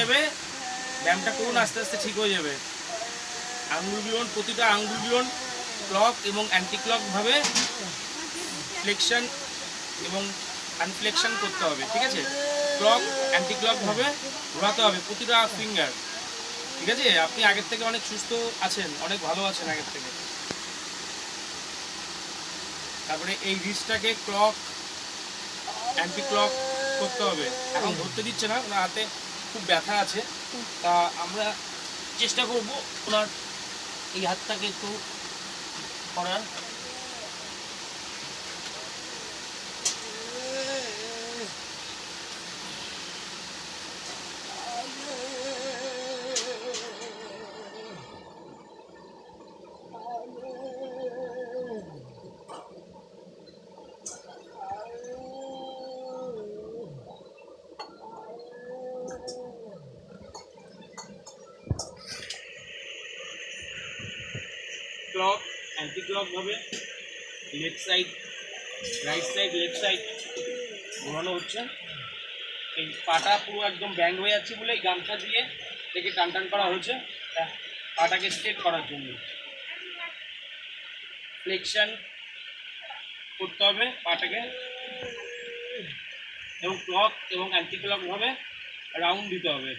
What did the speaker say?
যাবে, ব্যায়ামটা করুন, আস্তে আস্তে ঠিক হয়ে যাবে। আঙ্গুল বিরন, প্রতিটা আঙ্গুল বিরন ক্লক এবং অ্যান্টি ক্লকভাবে ফ্লেকশন এবং আনফ্লেকশন করতে হবে, ঠিক আছে? ক্লক অ্যান্টি ক্লকভাবে ঘোরাতে হবে প্রতিটা ফিঙ্গার, ঠিক আছে? আপনি আগের থেকে অনেক সুস্থ আছেন, অনেক ভালো আছেন আগের থেকে। তারপরে এই রিস্টটাকে ক্লক অ্যান্টি ক্লক করতে হবে। এখন ধরতে দিচ্ছে না, ওনার হাতে খুব ব্যথা আছে, তা আমরা চেষ্টা করব ওনার এই হাতটাকে একটু করার। ক্লক অ্যান্টি ক্লকভাবে left side right side left side ঘোরানো হচ্ছে। এই পাটা পুরো একদম ব্যান্ড হয়ে যাচ্ছে বলে এই গামছা দিয়ে থেকে টান টান করা হয়েছে পাটাকে স্ট্রেট করার জন্য। ফ্লেকশন করতে হবে পাটাকে এবং ক্লক এবং অ্যান্টি ক্লকভাবে রাউন্ড দিতে হবে।